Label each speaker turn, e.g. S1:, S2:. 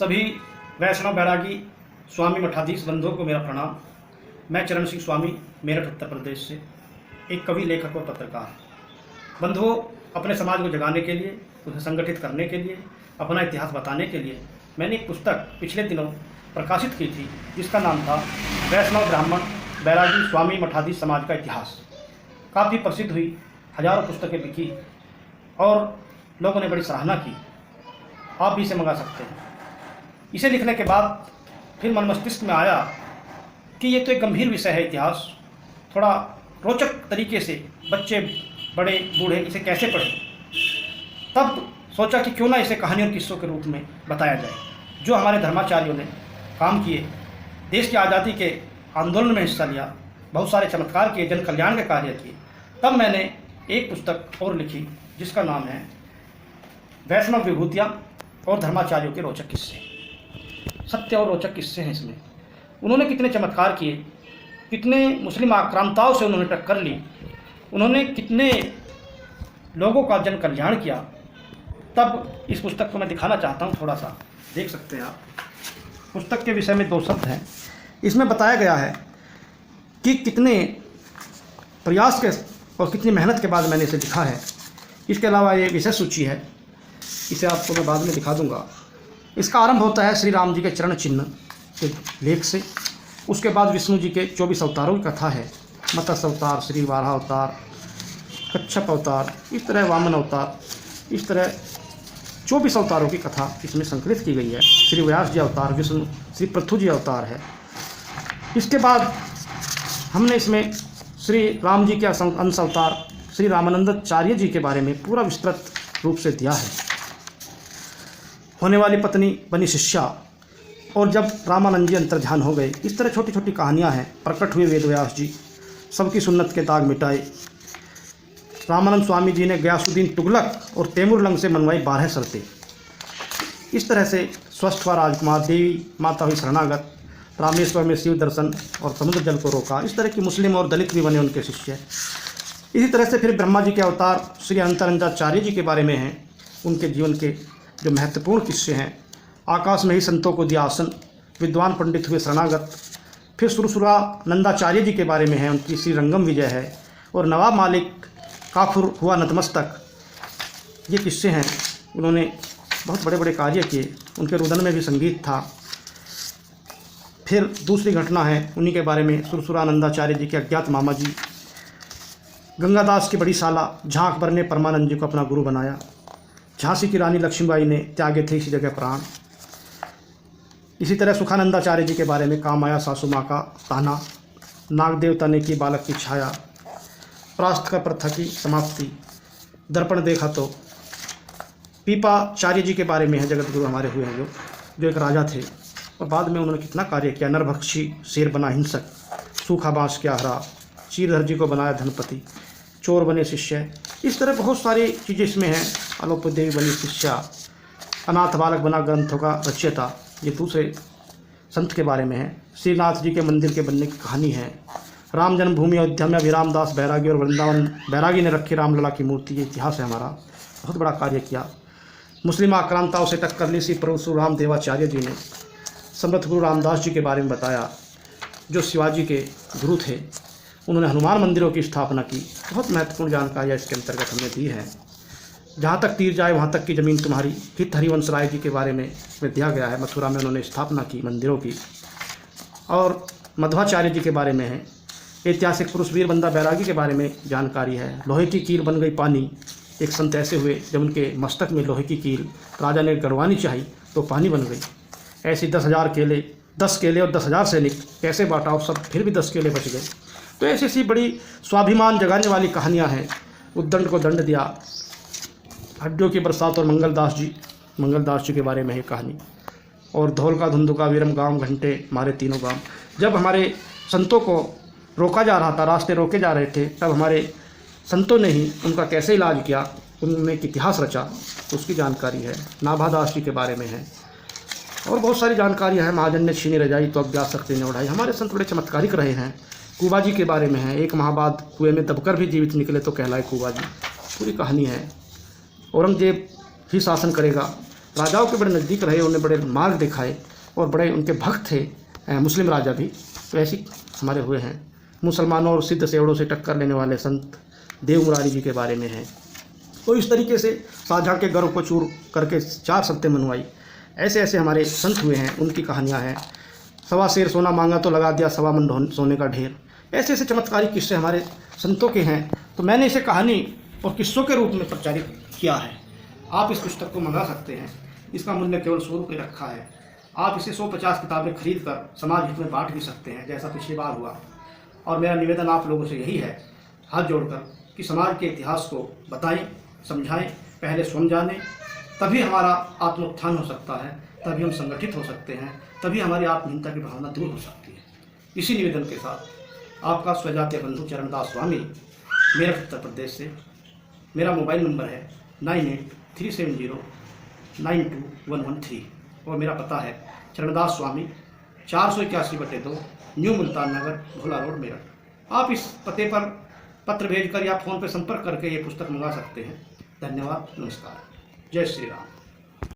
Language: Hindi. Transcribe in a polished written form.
S1: सभी वैष्णव बैरागी स्वामी मठाधीश बंधुओं को मेरा प्रणाम। मैं चरण सिंह स्वामी, मेरठ उत्तर प्रदेश से एक कवि, लेखक और पत्रकार। बंधुओं, अपने समाज को जगाने के लिए, उसे संगठित करने के लिए, अपना इतिहास बताने के लिए मैंने एक पुस्तक पिछले दिनों प्रकाशित की थी जिसका नाम था वैष्णव ब्राह्मण बैरागी स्वामी मठाधीश समाज का इतिहास। काफ़ी प्रसिद्ध हुई, हजारों पुस्तकें बिकी और लोगों ने बड़ी सराहना की। आप भी इसे मंगा सकते हैं। इसे लिखने के बाद फिर मन मस्तिष्क में आया कि ये तो एक गंभीर विषय है इतिहास, थोड़ा रोचक तरीके से बच्चे, बड़े, बूढ़े इसे कैसे पढ़ें। तब सोचा कि क्यों ना इसे कहानी और किस्सों के रूप में बताया जाए, जो हमारे धर्माचार्यों ने काम किए, देश की आज़ादी के आंदोलन में हिस्सा लिया, बहुत सारे चमत्कार किए, जन कल्याण के कार्य किए। तब मैंने एक पुस्तक और लिखी जिसका नाम है वैष्णव विभूतियाँ और धर्माचार्यों के रोचक किस्से। सत्य और रोचक किस्से हैं इसमें। उन्होंने कितने चमत्कार किए, कितने मुस्लिम आक्रांताओं से उन्होंने टक्कर ली, उन्होंने कितने लोगों का जन कल्याण किया। तब इस पुस्तक को मैं दिखाना चाहता हूँ, थोड़ा सा देख सकते हैं आप। पुस्तक के विषय में 2 शब्द हैं। इसमें बताया गया है कि कितने प्रयास के और कितनी मेहनत के बाद मैंने इसे लिखा है। इसके अलावा ये विषय सूची है, इसे आपको मैं बाद में दिखा दूंगा। इसका आरंभ होता है श्री राम जी के चरण चिन्ह के लेख से। उसके बाद विष्णु जी के 24 अवतारों की कथा है। मत्स्य अवतार, श्री वाराह अवतार, कच्छप अवतार, इस तरह वामन अवतार, इस तरह 24 अवतारों की कथा इसमें संकलित की गई है। श्री व्यास जी अवतार, विष्णु श्री पृथु जी अवतार है। इसके बाद हमने इसमें श्री राम जी के अंश अवतार श्री रामानंदाचार्य जी के बारे में पूरा विस्तृत रूप से दिया है। होने वाली पत्नी बनी शिष्या, और जब रामानंद जी अंतर्ध्यान हो गए, इस तरह छोटी छोटी कहानियाँ हैं। प्रकट हुए वेद व्यास जी, सबकी सुन्नत के दाग मिटाए। रामानंद स्वामी जी ने गयासुद्दीन तुगलक और तैमूरलंग से मनवाई 12 शर्तें। इस तरह से स्वस्थ हुआ राजकुमार, देवी माता हुई शरणागत, रामेश्वर में शिव दर्शन और समुद्र जल को रोका। इस तरह की मुस्लिम और दलित भी बने उनके शिष्य। इसी तरह से फिर ब्रह्मा जी के अवतार श्री अनंताचार्य जी के बारे में हैं, उनके जीवन के जो महत्वपूर्ण किस्से हैं। आकाश में ही संतों को दिया आसन, विद्वान पंडित हुए शरणागत। फिर सुरसुरानंदाचार्य जी के बारे में है, उनकी श्री रंगम विजय है। और नवाब मालिक काफुर हुआ नतमस्तक। ये किस्से हैं। उन्होंने बहुत बड़े बड़े कार्य किए, उनके रुदन में भी संगीत था। फिर दूसरी घटना है उन्हीं के बारे में, सुरसुरानंदाचार्य जी के अज्ञात मामा जी, गंगादास की बड़ी साला, जहाँ अकबर ने परमानंद जी को अपना गुरु बनाया। झांसी की रानी लक्ष्मीबाई ने त्यागे थे इसी जगह प्राण। इसी तरह सुखानंदाचार्य जी के बारे में, काम आया सासू माँ का ताना, नाग देवता ने की बालक की छाया, प्रास्त का प्रथा की समाप्ति, दर्पण देखा तो। पीपाचार्य जी के बारे में है, जगत गुरु हमारे हुए हैं, जो एक राजा थे और बाद में उन्होंने कितना कार्य किया। नरभक्षी शेर बना हिंसक, सूखा बांस क्या हरा, चीरधर जी को बनाया धनपति, चोर बने शिष्य। इस तरह बहुत सारी चीज़ें इसमें हैं। अलोप देवी बनी शिष्या, अनाथ बालक बना ग्रंथों का रचयिता, ये दूसरे संत के बारे में है। श्रीनाथ जी के मंदिर के बनने की कहानी है। राम जन्मभूमि अयोध्या में अभिराम दास बैरागी और वृंदावन बैरागी ने रखी रामलला की मूर्ति, ये इतिहास है हमारा। बहुत बड़ा कार्य किया। मुस्लिम आक्रांताओं से टक्कर ली श्री परशुराम देवाचार्य जी ने। समर्थ गुरु रामदास जी के बारे में बताया, जो शिवाजी के गुरु थे। उन्होंने हनुमान मंदिरों की स्थापना की। बहुत महत्वपूर्ण जानकारियाँ इसके अंतर्गत हमने दी है। जहाँ तक तीर जाए वहाँ तक की ज़मीन तुम्हारी, हित हरिवंश राय जी के बारे में दिया गया है। मथुरा में उन्होंने स्थापना की मंदिरों की। और मध्वाचार्य जी के बारे में है। ऐतिहासिक पुरुष वीर बंदा बैरागी के बारे में जानकारी है। लोहे की कील बन गई पानी। एक संत ऐसे हुए जब उनके मस्तक में लोहे की कील राजा ने गड़वानी चाहिए तो पानी बन गई। ऐसी 10,000 केले, 10 केले और 10,000 सैनिक कैसे बांटा, और सब फिर भी 10 केले बच गए। तो ऐसी ऐसी बड़ी स्वाभिमान जगाने वाली कहानियाँ हैं। उद्दंड को दंड दिया, हड्डियों की बरसात और मंगलदास जी के बारे में है कहानी। और धौल का धुंधुका वीरम गांव घंटे मारे तीनों गांव। जब हमारे संतों को रोका जा रहा था, रास्ते रोके जा रहे थे, तब हमारे संतों ने ही उनका कैसे इलाज किया, उन्होंने एक इतिहास रचा, उसकी जानकारी है। नाभादास जी के बारे में है। और बहुत सारी जानकारियाँ हैं। महाजन ने छीनी रजाई तो अज्ञात शक्ति ने उड़ाई। हमारे संत बड़े चमत्कारिक रहे हैं। कुबा जी के बारे में है। एक माह बाद कुएं में दबकर भी जीवित निकले तो कहलाए कुबा जी, पूरी कहानी है। औरंगजेब ही शासन करेगा, राजाओं के बड़े नज़दीक रहे, उन्हें बड़े मार्ग दिखाए और बड़े उनके भक्त थे मुस्लिम राजा भी। तो ऐसे हमारे हुए हैं। मुसलमानों और सिद्ध सेवड़ों से टक्कर लेने वाले संत देव मुरारी जी के बारे में है। तो इस तरीके से शाहजहाँ के गर्व को चूर करके 4 सत्तें मनवाई। ऐसे ऐसे हमारे संत हुए हैं, उनकी कहानियाँ हैं। सवा शेर सोना मांगा तो लगा दिया सवा मन सोने का ढेर। ऐसे ऐसे चमत्कारिक किस्से हमारे संतों के हैं। तो मैंने इसे कहानी और किस्सों के रूप में प्रचारित किया है। आप इस पुस्तक को मंगा सकते हैं। इसका मूल्य केवल 100 रुपये रखा है। आप इसे 150 किताबें खरीद कर समाज हित में बांट भी सकते हैं, जैसा पिछली बार हुआ। और मेरा निवेदन आप लोगों से यही है, हाथ जोड़कर, कि समाज के इतिहास को बताएं, समझाएं, पहले स्वयं जानें, तभी हमारा आत्मोत्थान हो सकता है, तभी हम संगठित हो सकते हैं, तभी हमारी आत्महीनता की भावना दूर हो सकती है। इसी निवेदन के साथ आपका स्वजातीय बंधु चरणदास स्वामी, मेरठ उत्तर प्रदेश से। मेरा मोबाइल नंबर है 9837092113 और मेरा पता है चरणदास स्वामी 481/2 न्यू मुल्तान नगर, भोला रोड, मेरठ। आप इस पते पर पत्र भेजकर या फ़ोन पर संपर्क करके ये पुस्तक मंगा सकते हैं। धन्यवाद, नमस्कार, जय श्री राम।